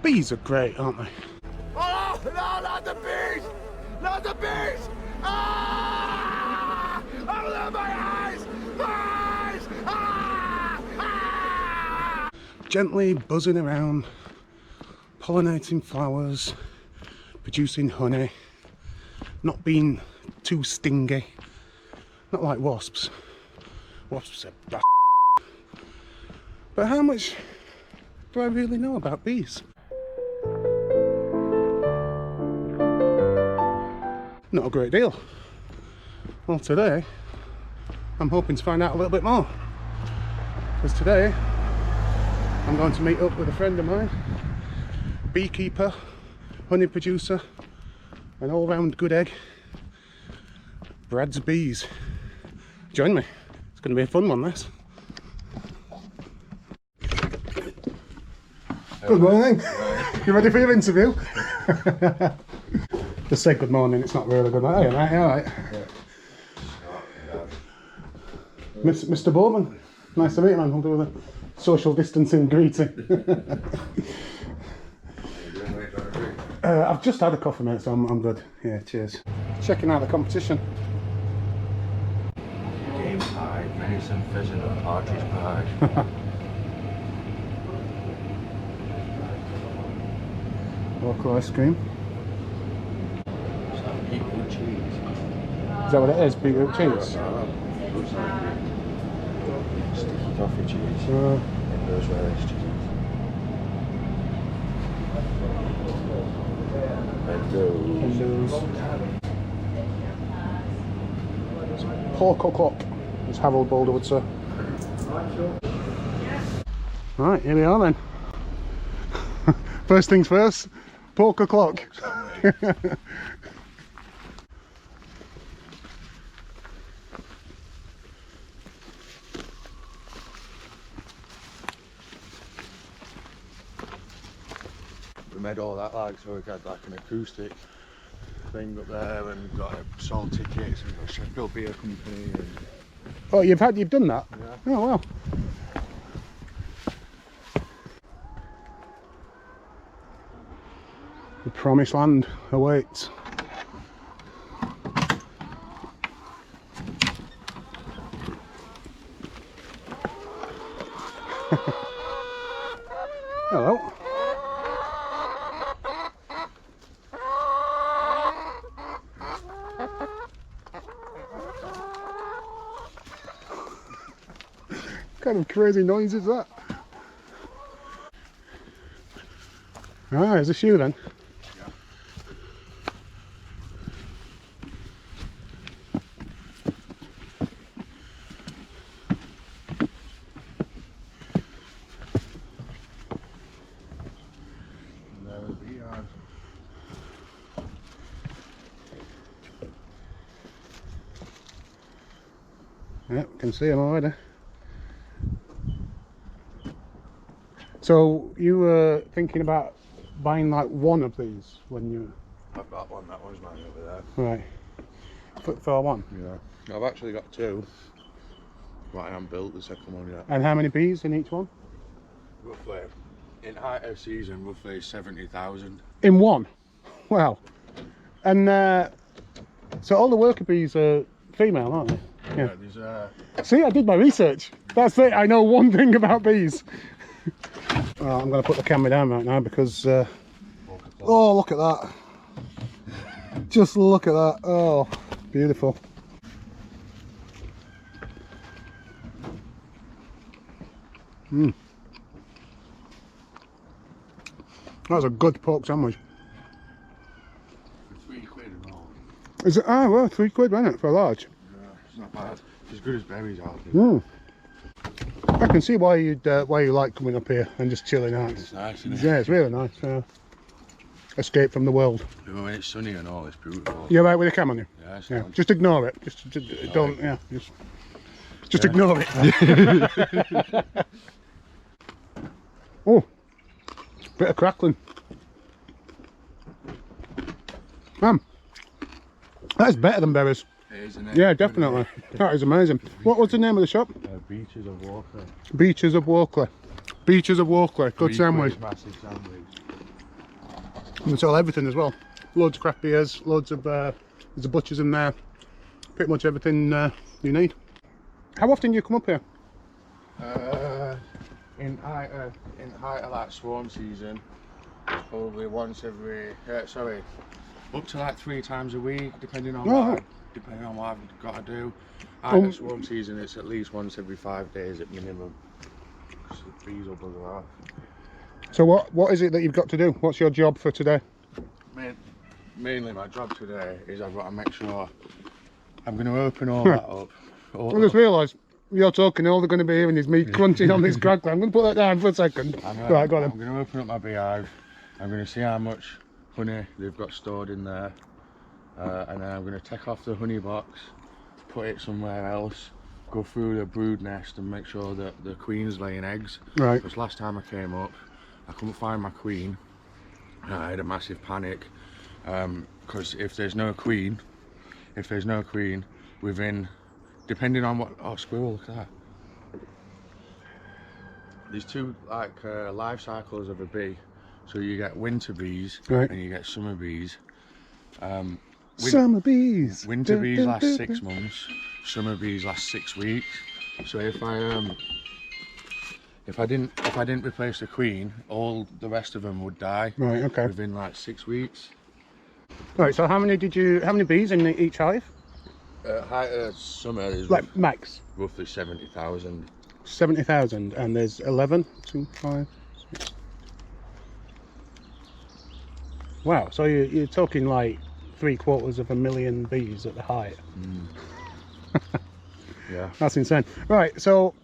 Bees are great, aren't they? Oh, no, not the bees! Not the bees! Ah! Oh, my eyes! My eyes! Ah! Ah! Gently buzzing around, pollinating flowers, producing honey, not being too stingy. Not like wasps. Wasps are bad. But how much do I really know about bees? Not a great deal. Well, today I'm hoping to find out a little bit more, because today I'm going to meet up with a friend of mine, beekeeper, honey producer, an all-round good egg, Brad's Bees. Join me. It's going to be a fun one, this. Good morning. You ready for your interview? Just say good morning, it's not really good. Hey, mate, all right. Mr. Bowman, nice to meet you, man. We'll do the social distancing greeting. I've just had a coffee, mate, so I'm good. Yeah, cheers. Checking out the competition. Game pie, venison, pheasant and partridge pie. Local ice cream. Is that beetroot cheese? Is that what it is? Beetroot cheese? Looks like sticky toffee cheese. Uh, It goes relish cheese. And those. Pork or clock, as Harold Boulder would say. Right, here we are then. First things first, pork o'clock. We made all that like, so we had like an acoustic thing up there, and we've got sold tickets, we've got a Sheffield Beer Company. And Oh, you've done that? yeah. Oh well. The promised land awaits. Hello. What kind of crazy noise is that? Ah, is this you then? Yeah, can see them already. So you were thinking about buying like one of these when you... I've got one, that one's mine over there. Right. For one? Yeah. I've actually got two. But I haven't built the second one yet. And how many bees in each one? Roughly, in height of season, roughly 70,000. In one? Wow. And so all the worker bees are female, aren't they? Yeah, Yeah. there's See, I did my research. That's it. I know one thing about bees. Well, I'm going to put the camera down right now because... oh, look at that. Just look at that. Oh, beautiful. Mm. That's a good pork sandwich. £3 and all. Is it? Ah, well, £3, isn't it, for a large? Yeah, it's not bad. It's as good as berries are. Mm. I can see why you like coming up here and just chilling out. It's nice, isn't it? Yeah, it's really nice. Escape from the world. Even when it's sunny and all, it's beautiful. You're right with the cam on you? Yeah, it's Yeah. nice. Just ignore it. Just don't. Yeah. Just ignore it. Oh, bit of crackling. That's better than berries. It is, isn't it? Yeah, definitely. That is amazing. What was the name of the shop? Beaches of Walker. Beaches of Walkley. Beaches of Walkley. Good sandwich. Massive sandwich. And they sell everything as well. Loads of craft beers, loads of, there's a butchers in there. Pretty much everything you need. How often do you come up here? In height of like swarm season, probably once every, up to like 3 times a week, depending on what I've got to do. Height of swarm season, it's at least once every 5 days at minimum. So the bees will bugger off. So what is it that you've got to do? What's your job for today? Mainly my job today is I've got to make sure I'm going to open all that up. I just realised you're talking, all they're going to be hearing is me crunching on this crackler. I'm going to put that down for a second. Right, go on then. I'm going to open up my beehive. I'm going to see how much honey they've got stored in there. And then I'm going to take off the honey box, put it somewhere else, go through the brood nest and make sure that the queen's laying eggs. Right. Because last time I came up, I couldn't find my queen. I had a massive panic. Because if there's no queen, within, depending on what, oh squirrel, look at that. There's 2 like life cycles of a bee. So you get winter bees and you get summer bees. Summer bees. Winter bees last 6 months. Summer bees last 6 weeks. So if I didn't replace the queen, all the rest of them would die. Right. Okay. Within like 6 weeks. Right. So how many bees in each hive? Height of summer is like max. Roughly 70,000. 70,000, and there's 11, 2, 5, 6. Wow. So you're talking like 750,000 bees at the height. Yeah. That's insane. Right. So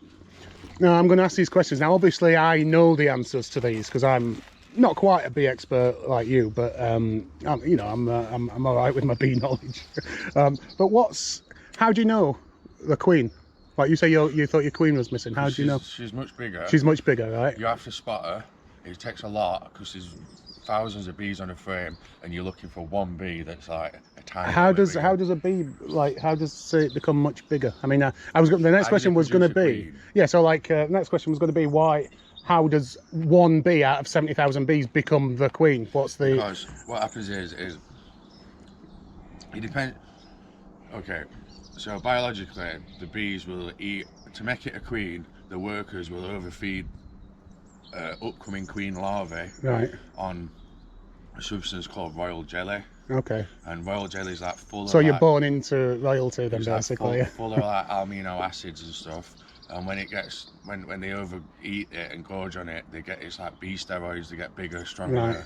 now I'm going to ask these questions. Now, obviously, I know the answers to these because I'm not quite a bee expert like you, but I'm all right with my bee knowledge. But how do you know the queen? Like you say, you thought your queen was missing. How do you know? She's much bigger. She's much bigger, right? You have to spot her. It takes a lot because there's thousands of bees on a frame, and you're looking for one bee that's like a tiny. How does a bee, like, how does it become much bigger? I mean, the next question was going to be, yeah. So like, the next question was going to be how does one bee out of 70,000 bees become the queen? Because what happens is it depends. Okay, so biologically, the bees will eat, to make it a queen, the workers will overfeed upcoming queen larvae on a substance called royal jelly. Okay. And royal jelly is like full of. So you're born into royalty then, basically. Like full of like amino acids and stuff. And when it gets, when they overeat it and gorge on it, it's like bee steroids. They get bigger, stronger. Right.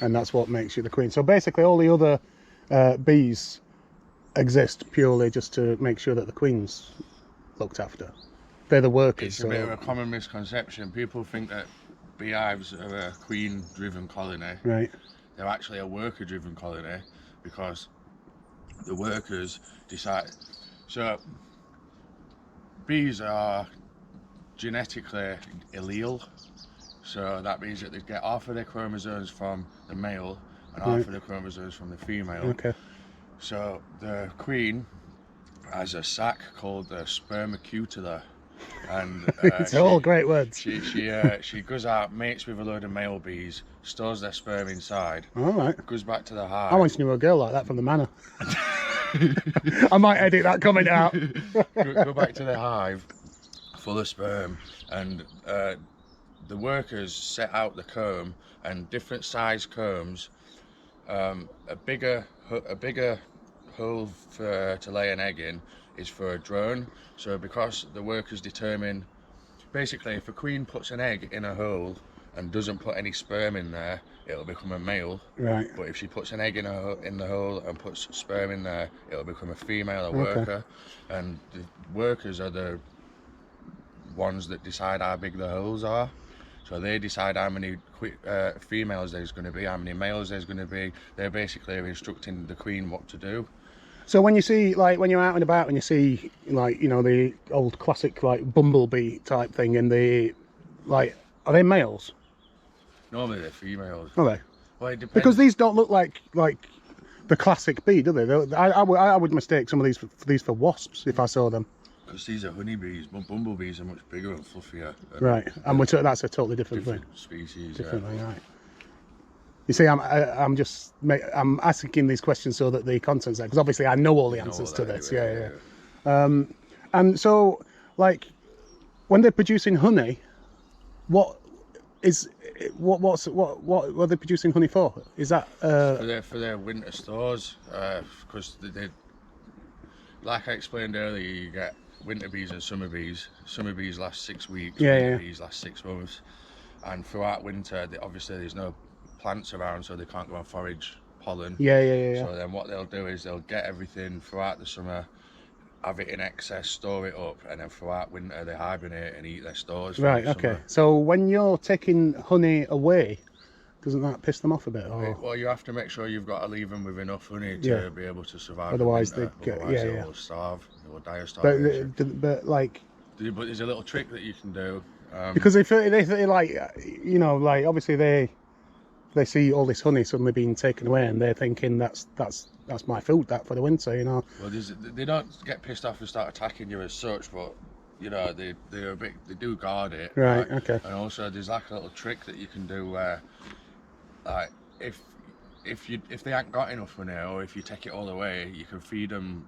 And that's what makes you the queen. So basically, all the other bees exist purely just to make sure that the queen's looked after. They're the workers. It's a bit of a common misconception. People think that beehives are a queen-driven colony. Right. They're actually a worker-driven colony because the workers decide. So bees are genetically allele. So that means that they get half of their chromosomes from the male and half of the chromosomes from the female. Okay. So the queen has a sac called the spermacutula. And it's all great words. She goes out, mates with a load of male bees, stores their sperm inside. All right. Goes back to the hive. I once knew a girl like that from the manor. I might edit that comment out. Go back to the hive, full of sperm, and the workers set out the comb, and different size combs. A bigger hole to lay an egg in is for a drone. So because the workers determine, basically if a queen puts an egg in a hole and doesn't put any sperm in there, it'll become a male. Right. But if she puts an egg in the hole and puts sperm in there, it'll become a female, a worker. And the workers are the ones that decide how big the holes are. So they decide how many females there's going to be, how many males there's going to be. They're basically instructing the queen what to do. So when you see, like, when you're out and about and you see, like, you know, the old classic, like, bumblebee type thing, and like, are they males? Normally they're females. Are they? Well, it depends. Because these don't look like the classic bee, do they? I would mistake some of these for wasps if I saw them. Because these are honeybees, but bumblebees are much bigger and fluffier. Right, and that's a totally different thing. Species. Different thing, right. You see, I'm asking these questions so that the content's there, because obviously I know all the answers to this. Anyway, Yeah. And so, like, when they're producing honey, what are they producing honey for? Is that for their winter stores? Because they, like I explained earlier, you get winter bees and summer bees. Summer bees last 6 weeks. Winter bees last 6 months. And throughout winter, obviously there's no plants around, so they can't go and forage pollen. Yeah. So then what they'll do is they'll get everything throughout the summer, have it in excess, store it up, and then throughout winter they hibernate and eat their stores. Right. Okay. So when you're taking honey away, doesn't that piss them off a bit? Or? Well, you have to make sure you've got to leave them with enough honey to be able to survive. Otherwise, the winter. They will starve. They will die of starvation. But like. But there's a little trick that you can do. Because if they like, you know, like obviously they see all this honey suddenly being taken away, and they're thinking that's my food for the winter, you know. Well, they don't get pissed off and start attacking you as such, but you know they do guard it. Right. Okay. And also there's like a little trick that you can do where, like, if they ain't got enough honey, or if you take it all away, you can feed them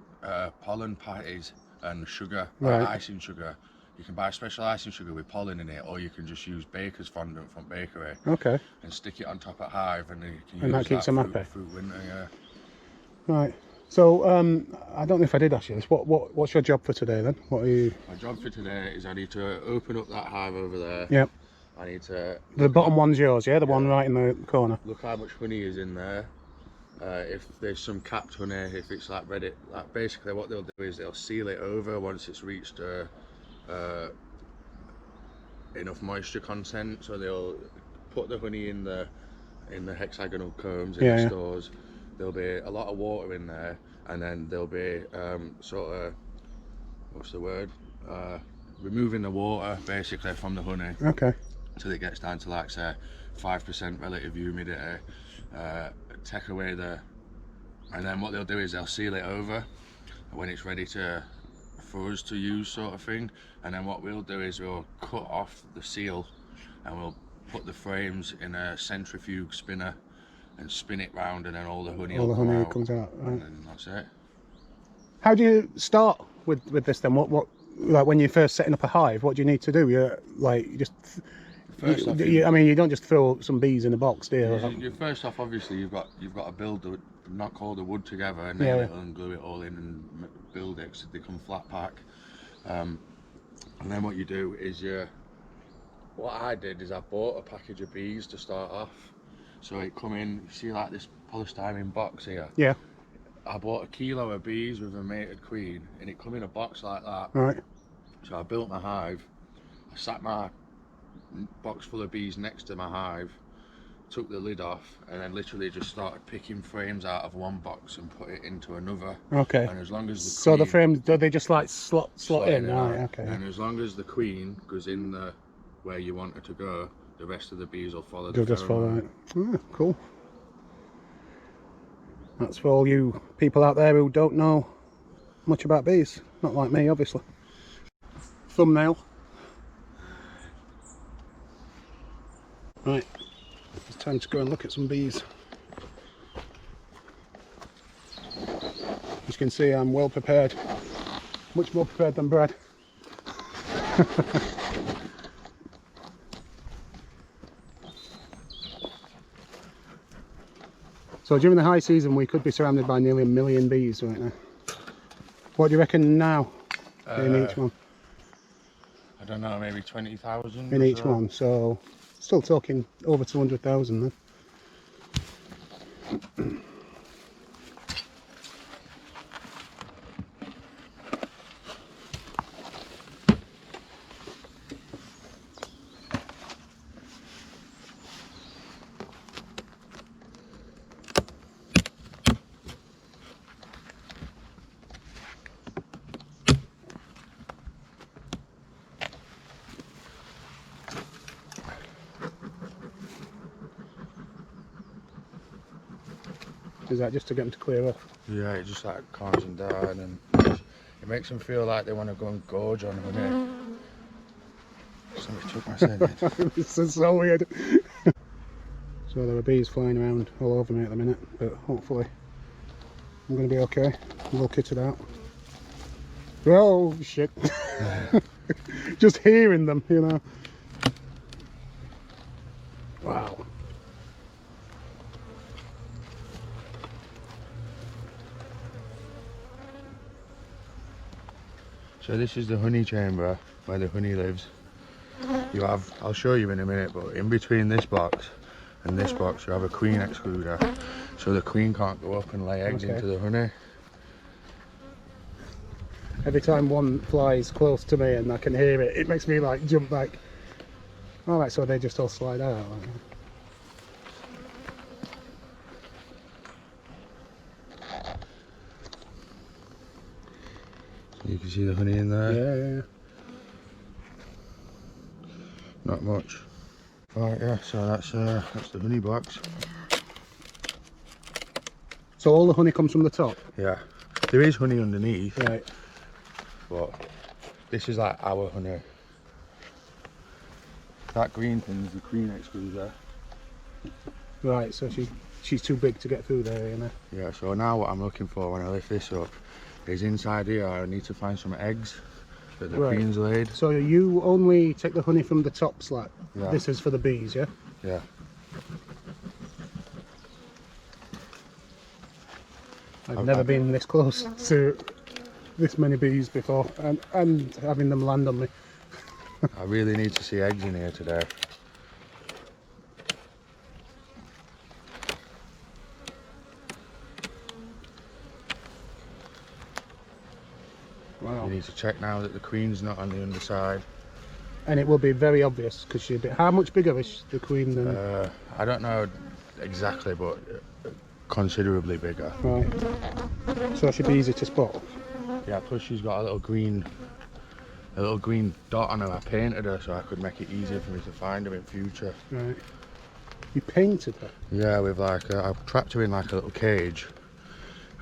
pollen patties and sugar, icing sugar. You can buy special icing sugar with pollen in it, or you can just use baker's fondant from bakery. Okay. And stick it on top of hive, and you can and use that keeps them happy. Through winter, yeah. Right. So I don't know if I did ask you this. What's your job for today then? What are you? My job for today is I need to open up that hive over there. Yep. I need to. The bottom one's yours, yeah? The one right in the corner. Look how much honey is in there. If there's some capped honey, if it's like ready, like basically what they'll do is they'll seal it over once it's reached enough moisture content, so they'll put the honey in the hexagonal combs in the stores. There'll be a lot of water in there, and then there'll be sort of, what's the word, removing the water basically from the honey. Okay. Till it gets down to like say 5% relative humidity. Take away and then what they'll do is they'll seal it over when it's ready for us to use, sort of thing. And then what we'll do is we'll cut off the seal and we'll put the frames in a centrifuge spinner and spin it round, and then all the honey comes out, right. And then that's it. How do you start with this then? What like when you're first setting up a hive, what do you need to do? I mean, you don't just throw some bees in a box, do you? First off, obviously, you've got to knock all the wood together and then glue it all in and build it so they come flat pack. And then what you do is what I did is I bought a package of bees to start off. So it come in, you see like this polystyrene box here? Yeah. I bought a kilo of bees with a mated queen, and it come in a box like that. Right. So I built my hive, I sat my box full of bees next to my hive, took the lid off, and then literally just started picking frames out of one box and put it into another. Okay. And as long as the frames, do they just like slot in? Right, okay. And as long as the queen goes in where you want her to go, the rest of the bees will follow. They'll just follow it. Oh, cool. That's for all you people out there who don't know much about bees. Not like me, obviously. Thumbnail. Right, it's time to go and look at some bees. As you can see, I'm well prepared. Much more prepared than Brad. So during the high season, we could be surrounded by nearly 1 million bees right now. What do you reckon now in each one? I don't know, maybe 20,000 in each one, so still talking over 200,000 then. Is that just to get them to clear off? Yeah, it just like calms them down, and it makes them feel like they want to go and gorge on honey. Somebody took my sandwich. This is so weird. So So there are bees flying around all over me at the minute, but hopefully I'm going to be okay. I'm all kitted out. Oh shit! Just hearing them, you know. Wow. So this is the honey chamber where the honey lives. You have, I'll show you in a minute, but in between this box and this box you have a queen excluder, so the queen can't go up and lay eggs into the honey. Every time one flies close to me and I can hear it, it makes me like jump back. Alright, so they just all slide out. You can see the honey in there. Yeah. Not much. Right, yeah, so that's the honey box. So all the honey comes from the top? Yeah. There is honey underneath. Right. But this is like our honey. That green thing is the queen excluder. Right, so she's too big to get through there, you know? Yeah, so now what I'm looking for when I lift this up is inside here I need to find some eggs that the queen's laid. So you only take the honey from the top slat? Yeah. This is for the bees, yeah? Yeah. I've never been this close to this many bees before, and having them land on me. I really need to see eggs in here today. Wow. You need to check now that the queen's not on the underside. And it will be very obvious because she'll be. How much bigger is the queen than? I don't know exactly, but considerably bigger. Right. So it should be easy to spot. Yeah. Plus she's got a little green dot on her. I painted her so I could make it easier for me to find her in future. Right. You painted her? Yeah, with like I trapped her in like a little cage,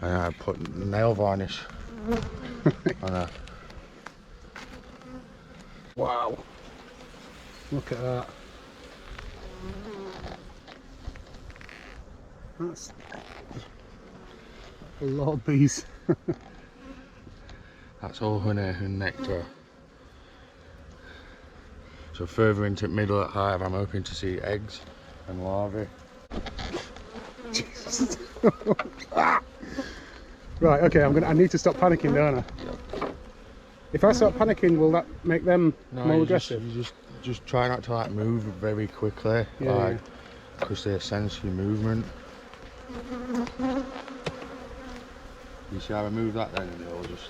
and I put nail varnish on her. Wow. Look at that. That's a lot of bees. That's all honey and nectar. So further into the middle of the hive, I'm hoping to see eggs and larvae. Jesus. Right, okay, I need to stop panicking, don't I? If I start panicking, will that make them more aggressive? You just try not to like move very quickly, Yeah. because they sense your movement. You see how I move that then, and it'll just.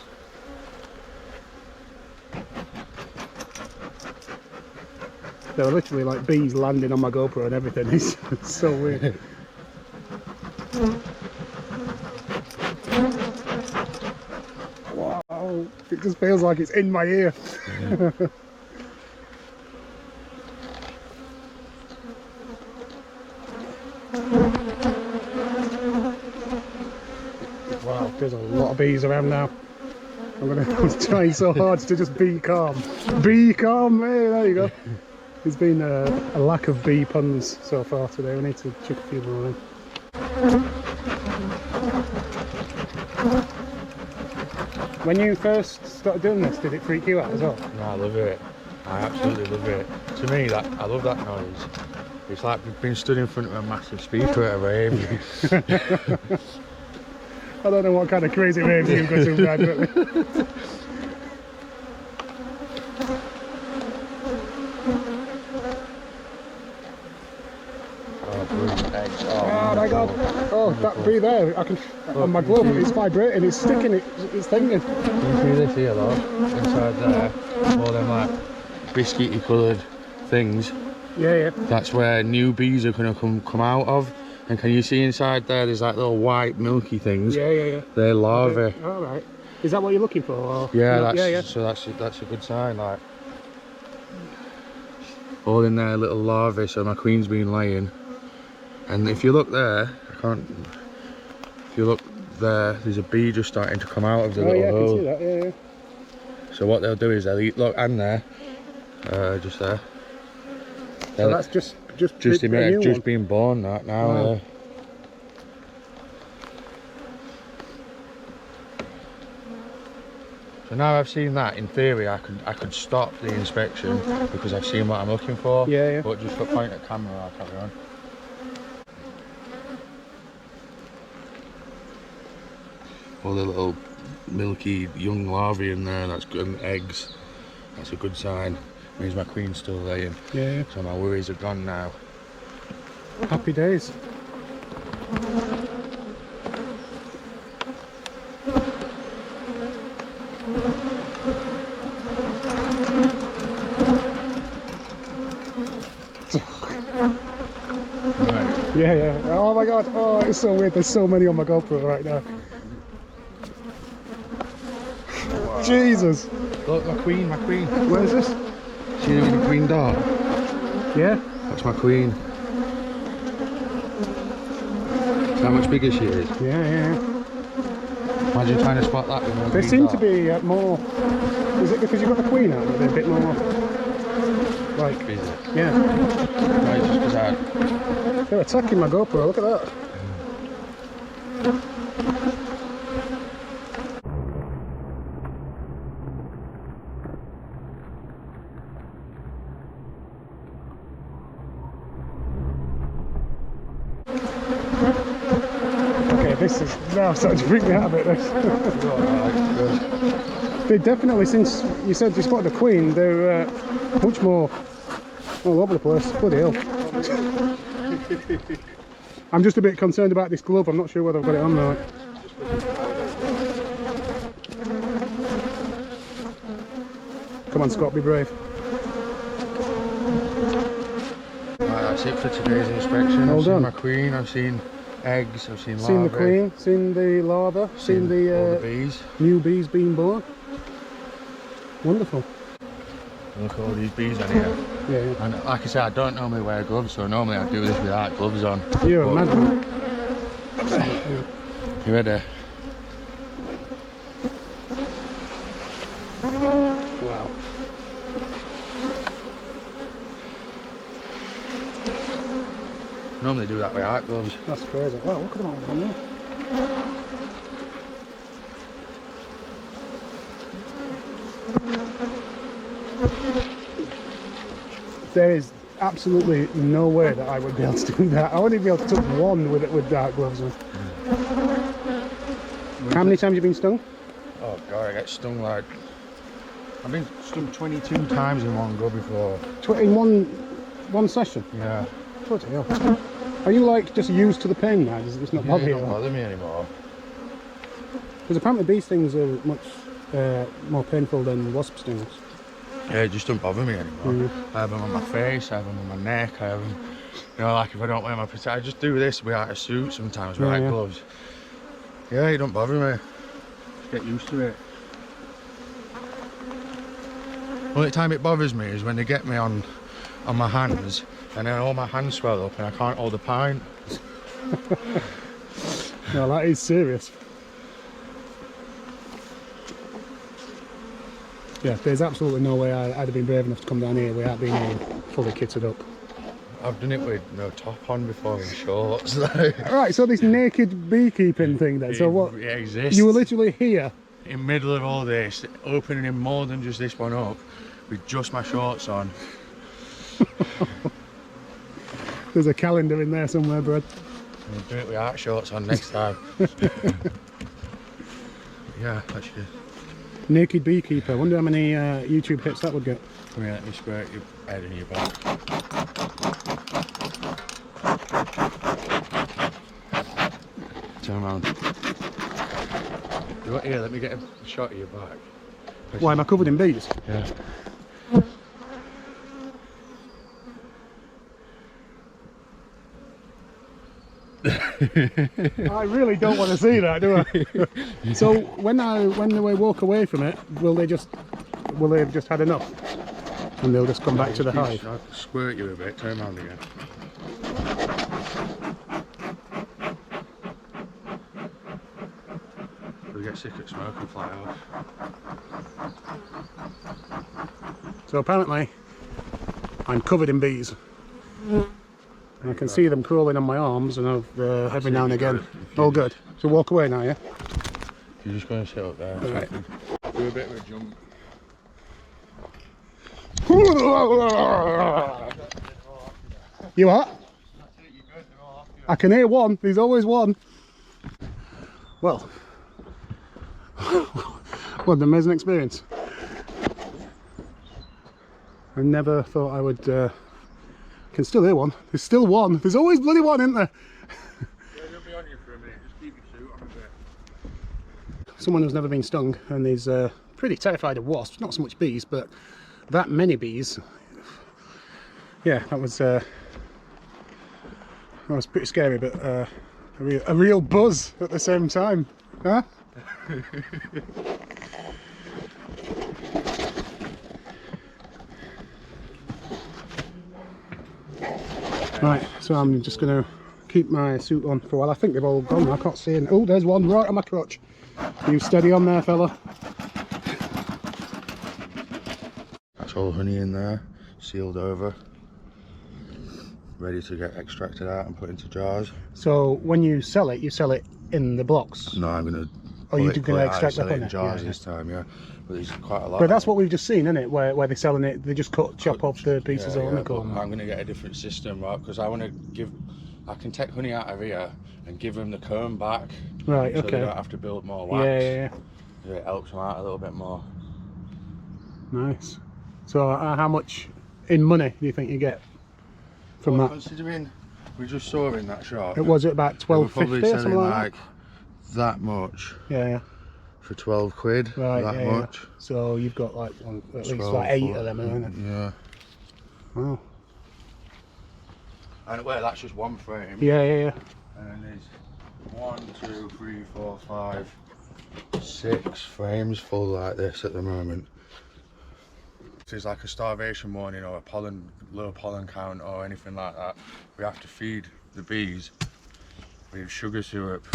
There are literally like bees landing on my GoPro and everything. It's so weird. Wow, it just feels like it's in my ear. Yeah. Wow, there's a lot of bees around now. I'm trying so hard to just be calm. Be calm, hey, there you go. There's been a lack of bee puns so far today. We need to chuck a few more in. When you first started doing this, did it freak you out as well? No, I love it. I absolutely love it. To me, I love that noise. It's like we've been stood in front of a massive speaker at a rave. I don't know what kind of crazy raves you've got to ride with. Oh my god! Oh, that bee there! I can on my glove. It's vibrating. It's sticking. It's thinking. Can you see this here, though? Inside there, all them like biscuity coloured things. Yeah. That's where new bees are gonna come out of. And can you see inside there? There's like little white milky things. Yeah. They're larvae. Okay. All right. Is that what you're looking for? Or? Yeah, Yeah. So that's a good sign. Like all in there, little larvae. So my queen's been laying. And if you look there, if you look there, there's a bee just starting to come out of the little hole. I can see that. Yeah. So what they'll do is they'll eat. Look, and there, just there. So that's just just been born that now. Wow. Yeah. So now I've seen that, in theory I could stop the inspection because I've seen what I'm looking for. Yeah, yeah. But just for point at camera, I'll carry on. All the little milky young larvae in there, that's good, and eggs. That's a good sign. Means my queen's still laying. Yeah. So my worries are gone now. Happy days. Right. Yeah, yeah. Oh my god. Oh, it's so weird. There's so many on my GoPro right now. Wow. Jesus. Look, my queen. Where is this? See the green dot? Yeah. That's my queen. See how much bigger she is? Yeah, yeah. Imagine trying to spot that with no They green seem dot. to be more. Is it because you've got the queen out? They're a bit more. Like. Is it? Yeah. No, it's just because They're attacking my GoPro. Look at that. This is now starting to freak me out a bit. They definitely, since you said you spotted the queen, they're much more all over the place. Bloody hell. I'm just a bit concerned about this glove. I'm not sure whether I've got it on right. Come on, Scott, be brave. Right, that's it for today's inspection. Well I've done. seen my queen, I've seen eggs, I've seen larvae. Seen the queen, seen the larva, seen all the the bees. new bees being born. Wonderful. Look at all these bees on here. Yeah, yeah. And like I said, I don't normally wear gloves, so normally I do this without gloves on. You're a But- madman. You ready? Wow. Normally do that without gloves. That's crazy. Wow, look at them all down there. There is absolutely no way that I would be able to do that. I wouldn't be able to touch one with dark gloves on. How many times have you been stung? Oh god, I get stung like... I've been stung 22 times in one go before. In one session? Yeah. Bloody hell. Are you like just used to the pain now? Does it just not bother It you? don't bother me anymore. Because apparently these things are much more painful than wasp stings. Yeah, it just don't bother me anymore. I have them on my face, I have them on my neck, I have them, you know, like if I don't wear my protector, I just do this without a suit sometimes, without gloves. Yeah, it don't bother me. Just get used to it. Only time it bothers me is when they get me on my hands, and then all my hands swell up and I can't hold a pint. No, that is serious. Yeah, there's absolutely no way I'd have been brave enough to come down here without being fully kitted up. I've done it with no top on before in shorts. Right, so this naked beekeeping thing then, so what? It exists. You were literally here? In the middle of all this, opening in more than just this one up, with just my shorts on. There's a calendar in there somewhere, Brad. We'll do it without shorts on next time. Yeah, that's it. Naked beekeeper. I wonder how many YouTube hits that would get. Come here, let me squirt your head in your back. Turn around. Here, let me get a shot of your back. Why, am I covered in bees? Yeah. I really don't want to see that, do I? So when they walk away from it, will they have just had enough? And they'll just come back to the hive? I'll squirt you a bit, turn around again. They'll get sick of smoke and fly off. So apparently, I'm covered in bees. I can see them crawling on my arms and every now and again. All good. So walk away now, yeah? You're just going to sit up there. Right. Do a bit of a jump. You what? I can hear one. There's always one. Well, what an amazing experience. I never thought I would. Can still hear one. There's still one. There's always bloody one, isn't there? Yeah, they'll be on you for a minute. Just keep your suit on a bit. Someone who's never been stung and is pretty terrified of wasps. Not so much bees, but that many bees. Yeah, that was pretty scary, but a real buzz at the same time, huh? Right, so I'm just going to keep my suit on for a while. I think they've all gone. I can't see any. Oh, there's one right on my crotch. You steady on there, fella. That's all honey in there, sealed over, ready to get extracted out and put into jars. So when you sell it in the blocks? No, I'm going to. Oh, you're going to extract the honey? In jars this time, yeah. But there's quite a lot. But that's what we've just seen, isn't it? Where they're selling it, they just chop off the pieces of honeycomb. I'm going to get a different system, right? Because I want to give. I can take honey out of here and give them the comb back. Right. So Okay. they don't have to build more wax. Yeah. It helps them out a little bit more. Nice. So how much in money do you think you get from that? Considering we just saw in that shop, It was about they were 12.50 probably or something selling like that much that. for 12 quid. Right. That Yeah. much. So you've got like at least 12, like 8 of them, isn't it? Yeah. Wow. And well, that's just one frame. Yeah. And then there's 1, 2, 3, 4, 5, 6 frames full like this at the moment. If there's like a starvation warning or a low pollen count or anything like that, we have to feed the bees with sugar syrup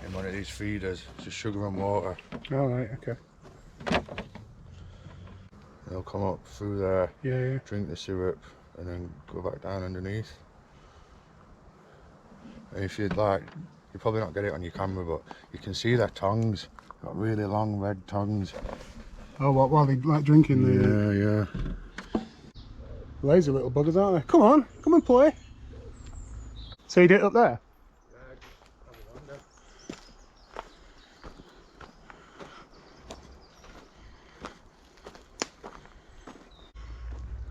in one of these feeders. It's just sugar and water. All right. Okay. They'll come up through there, Yeah. drink the syrup, and then go back down underneath. And if you'd like, you'll probably not get it on your camera, but you can see their tongues. Got really long red tongues. Oh, what? While they like drinking the lazy little buggers, aren't they? Come on, come and play. So you did it up there?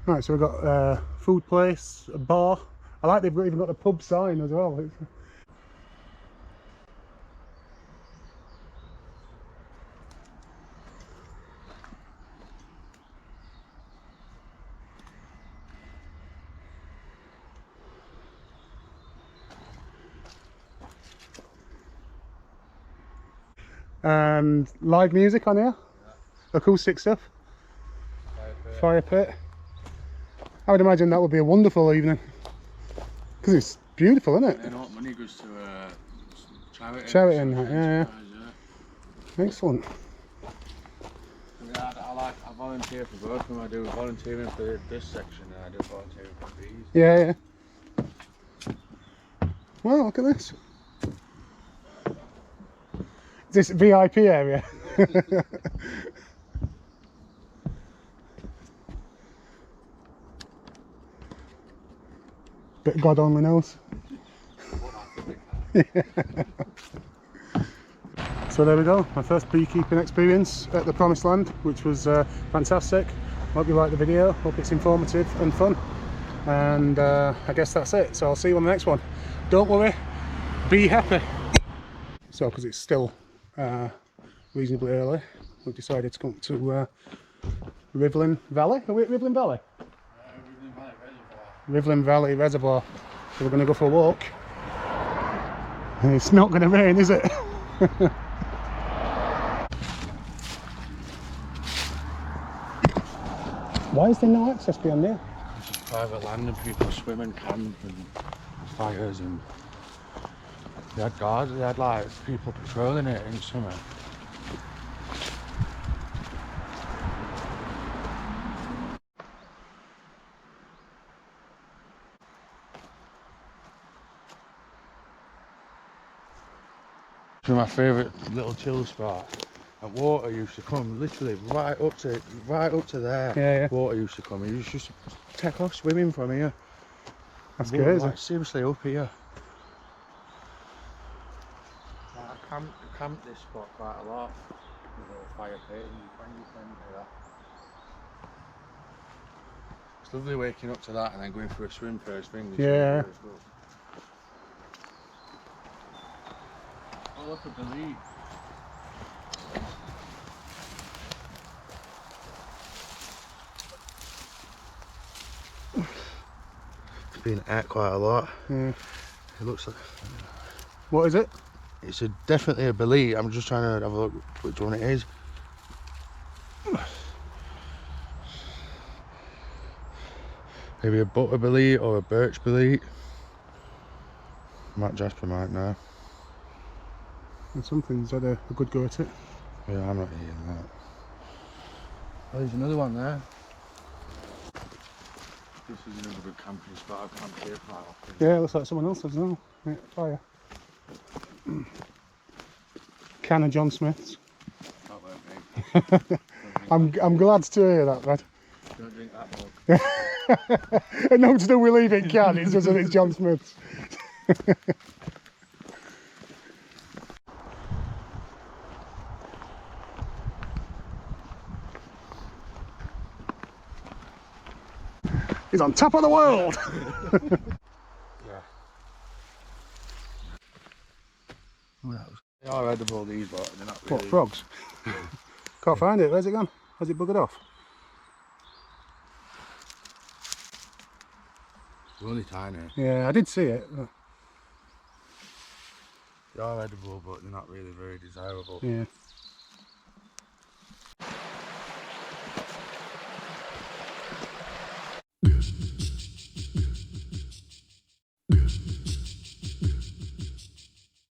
Right, so we've got a food place, a bar. I like they've even got a pub sign as well. And live music on here, acoustic stuff, fire pit. I would imagine that would be a wonderful evening because it's beautiful, isn't it? And all money goes to charity. Charity and that, yeah. Excellent. I volunteer for both of them. I do volunteering for this section and I do volunteering for these. Yeah. Wow, look at this. Is this VIP area? But God only knows. So there we go, my first beekeeping experience at the Promised Land, which was fantastic. Hope you liked the video, hope it's informative and fun. And I guess that's it, so I'll see you on the next one. Don't worry, be happy. So, because it's still reasonably early, we've decided to come to Rivlin Valley. Are we at Rivlin Valley? Rivlin Valley Reservoir. So we're going to go for a walk. And it's not going to rain, is it? Why is there no access beyond there? It's just private land and people swim and camp and fires and they had guards, they had like people patrolling it in summer. It's my favourite little chill spot. And water used to come literally right up to there. Yeah, yeah. Water used to come. You used to just take off swimming from here. That's But, crazy. like, seriously up here. Like, I camped this spot quite a lot. With a little fire pit and you can do that. It's lovely waking up to that and then going for a swim first thing. Yeah. Oh, look at the leaf. It's been at quite a lot. Yeah. It looks like What is it? it's definitely a belly. I'm just trying to have a look which one it is. Maybe a butter belly or a birch belly. Matt Jasper might know. And something's had a good go at it. Yeah, I'm not eating that. Oh, there's another one there. This is another good camping spot. I've camped here quite often. Yeah, looks like someone else as well. Yeah, fire. Can of John Smith's. That won't be. I'm glad to hear that, Red. Don't drink that mug. And no to do we leave it can, it's just that it's John Smith's. He's on top of the world! Yeah. They are edible, these, but they're not really. What, frogs? Can't find it, where's it gone? Has it buggered off? They're only tiny. Yeah, I did see it. They are edible, but they're not really very desirable. Yeah.